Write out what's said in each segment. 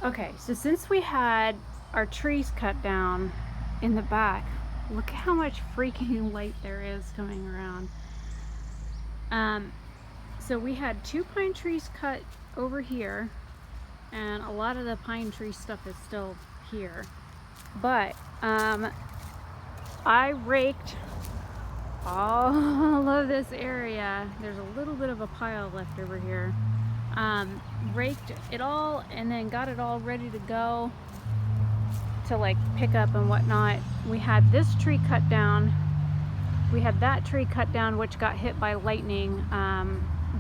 Okay, so since we had our trees cut down in the back, look at how much freaking light there is coming around. So we had 2 pine trees cut over here, and a lot of the pine tree stuff is still here. But I raked all of this area. There's a little bit of a pile left over here. Raked it all and then got it all ready to go to like pick up and whatnot. We had this tree cut down. We had that tree cut down, which got hit by lightning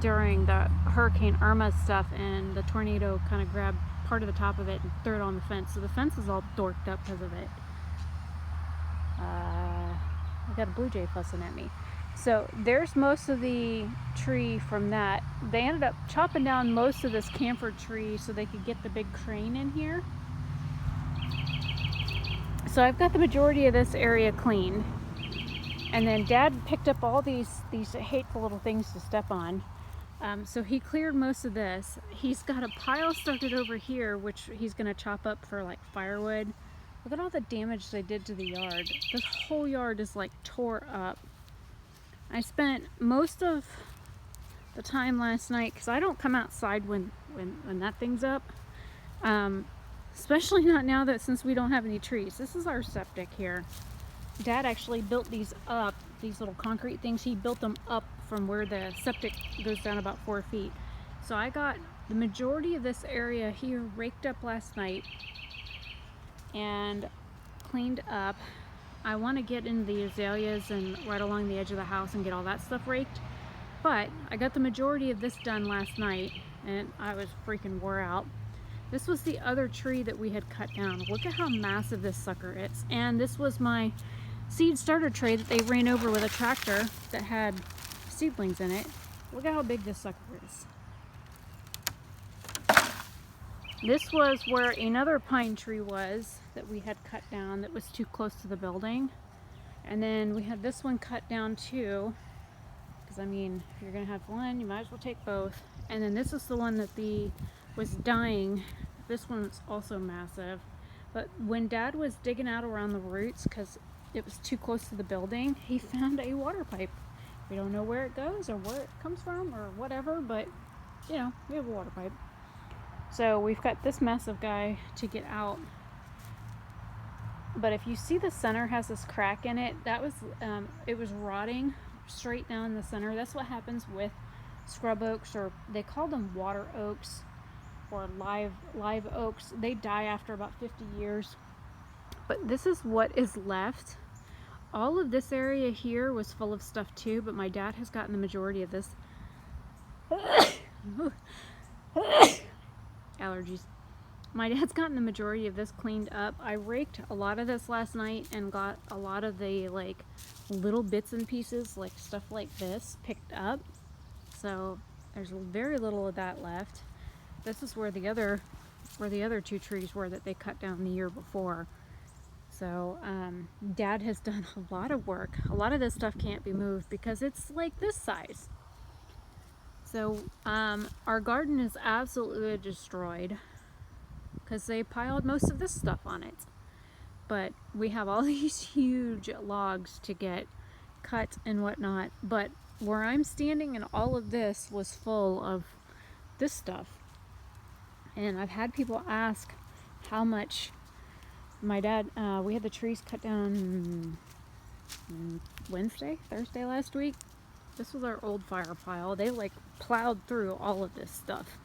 during the Hurricane Irma stuff, and the tornado kind of grabbed part of the top of it and threw it on the fence. So the fence is all dorked up because of it. I got a blue jay fussing at me. So there's most of the tree from that. They ended up chopping down most of this camphor tree so they could get the big crane in here. So I've got the majority of this area cleaned. And then Dad picked up all these hateful little things to step on. So he cleared most of this. He's got a pile started over here, which he's gonna chop up for like firewood. Look at all the damage they did to the yard. This whole yard is like tore up. I spent most of the time last night, because I don't come outside when that thing's up. Especially not now that since we don't have any trees. This is our septic here. Dad actually built these up, these little concrete things. He built them up from where the septic goes down about 4 feet. So I got the majority of this area here raked up last night and cleaned up. I want to get in the azaleas and right along the edge of the house and get all that stuff raked. But I got the majority of this done last night and I was freaking wore out. This was the other tree that we had cut down. Look at how massive this sucker is. And this was my seed starter tray that they ran over with a tractor that had seedlings in it. Look at how big this sucker is. This was where another pine tree was that we had cut down that was too close to the building. And then we had this one cut down too. Because I mean, if you're gonna have one, you might as well take both. And then this is the one that was dying. This one's also massive. But when Dad was digging out around the roots, because it was too close to the building, he found a water pipe. We don't know where it goes or where it comes from or whatever, but you know, we have a water pipe. So we've got this massive guy to get out. But if you see the center has this crack in it, that was it was rotting straight down the center. That's what happens with scrub oaks, or they call them water oaks or live oaks. They die after about 50 years. But this is what is left. All of this area here was full of stuff too, but my dad has gotten the majority of this. Allergies. My dad's gotten the majority of this cleaned up. I raked a lot of this last night and got a lot of the like little bits and pieces, like stuff like this, picked up. So there's very little of that left. This is where the other 2 trees were that they cut down the year before. So Dad has done a lot of work. A lot of this stuff can't be moved because it's like this size. So our garden is absolutely destroyed because they piled most of this stuff on it. But we have all these huge logs to get cut and whatnot. But where I'm standing and all of this was full of this stuff. And I've had people ask how much my dad, we had the trees cut down Thursday last week. This was our old fire pile. They like plowed through all of this stuff.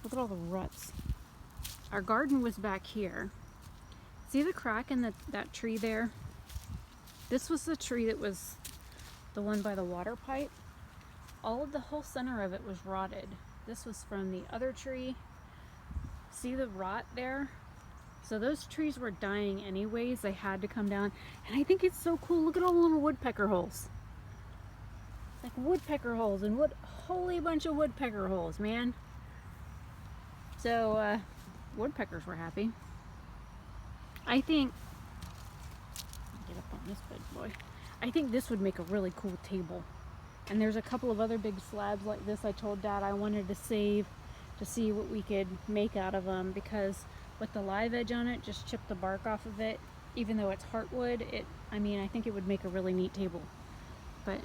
Look at all the ruts. Our garden was back here. See the crack in that tree there? This was the tree that was the one by the water pipe. All of the whole center of it was rotted. This was from the other tree. See the rot there? So those trees were dying anyways. They had to come down. And I think it's so cool. Look at all the little woodpecker holes. Like woodpecker holes and holy bunch of woodpecker holes, man. So woodpeckers were happy. I think, get up on this big boy. I think this would make a really cool table. And there's a couple of other big slabs like this I told Dad I wanted to save to see what we could make out of them, because with the live edge on it, just chip the bark off of it. Even though it's heartwood, I think it would make a really neat table. But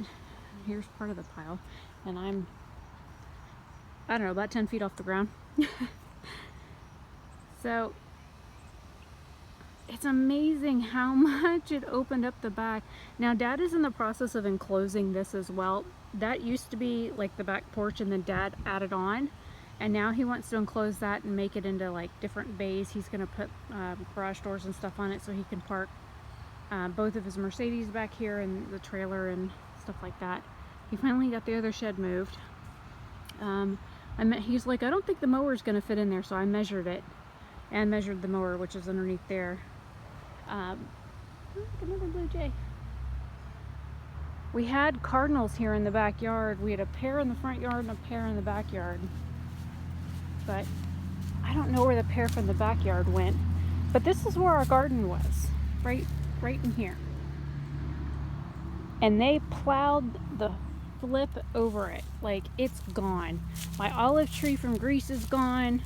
here's part of the pile, and I don't know, about 10 feet off the ground. So it's amazing how much it opened up the back. Now Dad is in the process of enclosing this as well. That used to be like the back porch, and then Dad added on, and now he wants to enclose that and make it into like different bays. He's gonna put garage doors and stuff on it so he can park both of his Mercedes back here and the trailer and stuff like that. He finally got the other shed moved. He's like, I don't think the mower's gonna fit in there, so I measured it and measured the mower, which is underneath there. Look, another blue jay. We had cardinals here in the backyard. We had a pair in the front yard and a pair in the backyard. But I don't know where the pair from the backyard went. But this is where our garden was, right in here. And they plowed the flip over it. Like, it's gone. My olive tree from Greece is gone.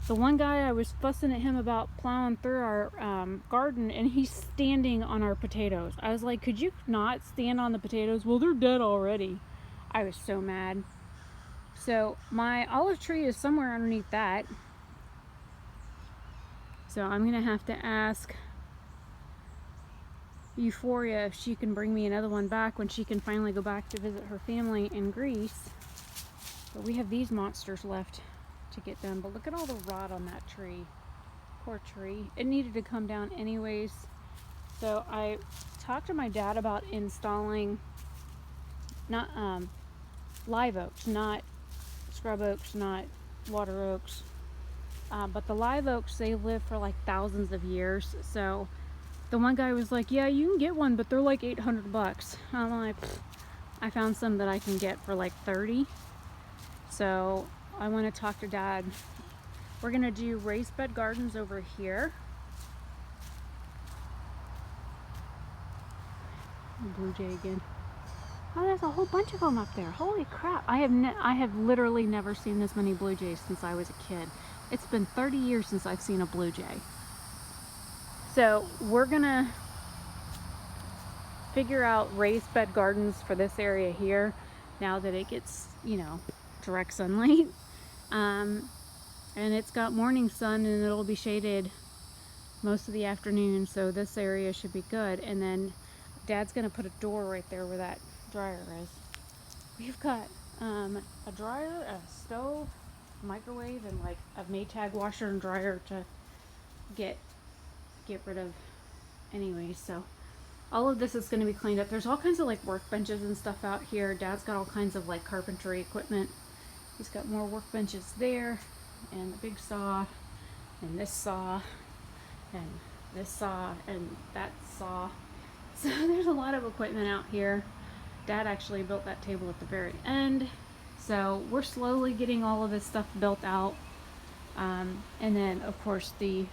The one guy, I was fussing at him about plowing through our garden, and he's standing on our potatoes. I was like, could you not stand on the potatoes? Well, they're dead already. I was so mad. So my olive tree is somewhere underneath that. So I'm going to have to ask Euphoria if she can bring me another one back when she can finally go back to visit her family in Greece. But we have these monsters left to get done. But look at all the rot on that tree. Poor tree. It needed to come down anyways. So I talked to my dad about installing not live oaks, not scrub oaks, not water oaks, but the live oaks, they live for like thousands of years. So the one guy was like, yeah, you can get one, but they're like $800. I'm like, I found some that I can get for like 30. So I want to talk to Dad. We're going to do raised bed gardens over here. Blue jay again. Oh, there's a whole bunch of them up there. Holy crap. I have literally never seen this many blue jays since I was a kid. It's been 30 years since I've seen a blue jay. So we're going to figure out raised bed gardens for this area here now that it gets, direct sunlight. And it's got morning sun, and it'll be shaded most of the afternoon, so this area should be good. And then Dad's gonna put a door right there where that dryer is. We've got a dryer, a stove, microwave, and like a Maytag washer and dryer to get rid of anyway. So all of this is going to be cleaned up. There's all kinds of like workbenches and stuff out here. Dad's got all kinds of like carpentry equipment. He's got more workbenches there, and the big saw, and this saw, and this saw, and that saw. So there's a lot of equipment out here. Dad actually built that table at the very end. So we're slowly getting all of this stuff built out. And then of course the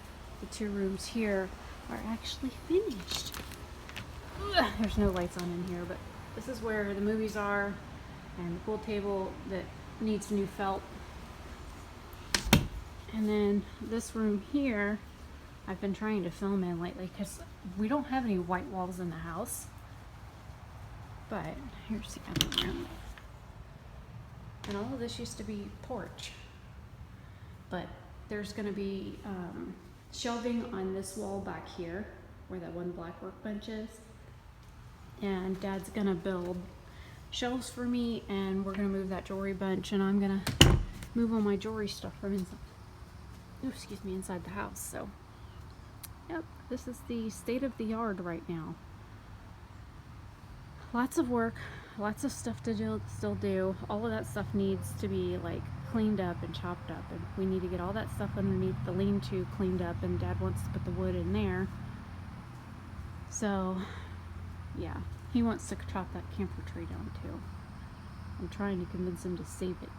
two rooms here are actually finished. Ugh, there's no lights on in here, but this is where the movies are, and the pool table that needs new felt. And then this room here, I've been trying to film in lately because we don't have any white walls in the house. But here's the other room. And all of this used to be porch. But there's going to be shelving on this wall back here where that one black workbench is. And Dad's going to build shelves for me, and we're going to move that jewelry bench, and I'm going to move all my jewelry stuff from inside. Oh, excuse me, inside the house. So, yep, this is the state of the yard right now. Lots of work, lots of stuff to still do. All of that stuff needs to be like cleaned up and chopped up, and we need to get all that stuff underneath the lean-to cleaned up, and Dad wants to put the wood in there. So, yeah, he wants to chop that camphor tree down too. I'm trying to convince him to save it.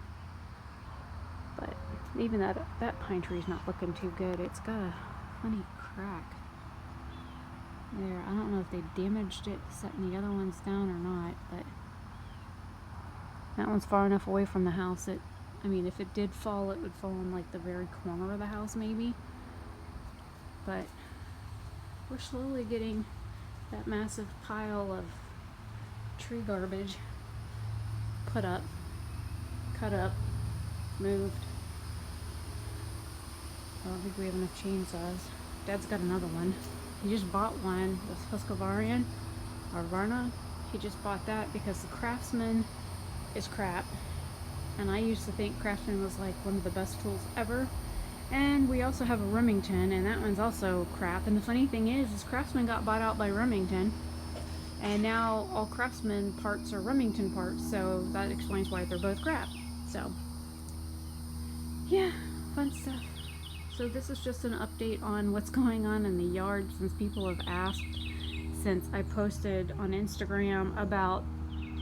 But even that pine tree is not looking too good. It's got a funny crack there. I don't know if they damaged it setting the other ones down or not, but that one's far enough away from the house. I mean, if it did fall, it would fall in like the very corner of the house maybe. But we're slowly getting that massive pile of tree garbage put up, cut up, moved. I don't think we have enough chainsaws. Dad's got another one. He just bought one, this Husqvarna or Varna. He just bought that because the Craftsman is crap. And I used to think Craftsman was like one of the best tools ever. And we also have a Remington, and that one's also crap. And the funny thing is Craftsman got bought out by Remington. And now all Craftsman parts are Remington parts, so that explains why they're both crap. So, yeah, fun stuff. So this is just an update on what's going on in the yard, since people have asked since I posted on Instagram about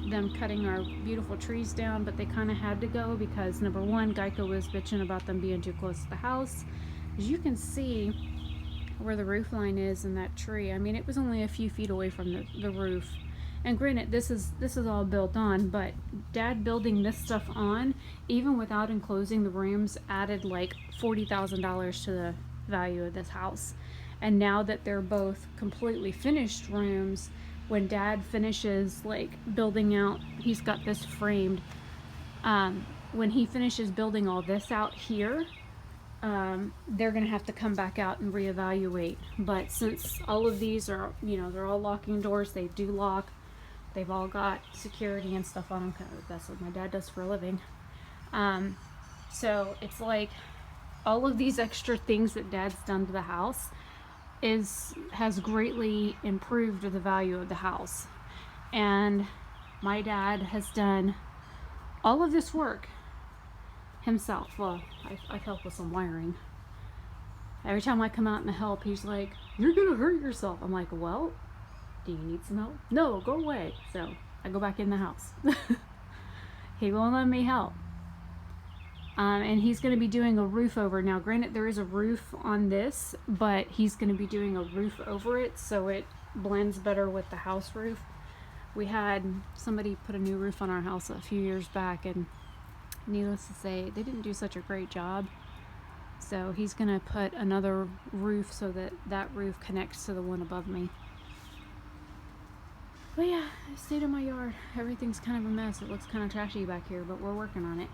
them cutting our beautiful trees down, but they kind of had to go because number one, Geico was bitching about them being too close to the house. As you can see where the roof line is in that tree, I mean, it was only a few feet away from the roof. And granted, this is all built on, but Dad building this stuff on, even without enclosing the rooms, added like $40,000 to the value of this house. And now that they're both completely finished rooms, when Dad finishes like building out, he's got this framed, when he finishes building all this out here, they're gonna have to come back out and reevaluate. But since all of these are, you know, they're all locking doors, they do lock, they've all got security and stuff on them. That's what my dad does for a living. So it's like all of these extra things that Dad's done to the house has greatly improved the value of the house. And my dad has done all of this work himself. Well, I've helped with some wiring. Every time I come out and help, he's like, "You're gonna hurt yourself." I'm like, "Well, do you need some help?" "No, go away." So I go back in the house. He won't let me help. And he's going to be doing a roof over. Now, granted, there is a roof on this, but he's going to be doing a roof over it so it blends better with the house roof. We had somebody put a new roof on our house a few years back, and needless to say, they didn't do such a great job. So he's going to put another roof so that that roof connects to the one above me. But yeah, the state of my yard, everything's kind of a mess. It looks kind of trashy back here, but we're working on it.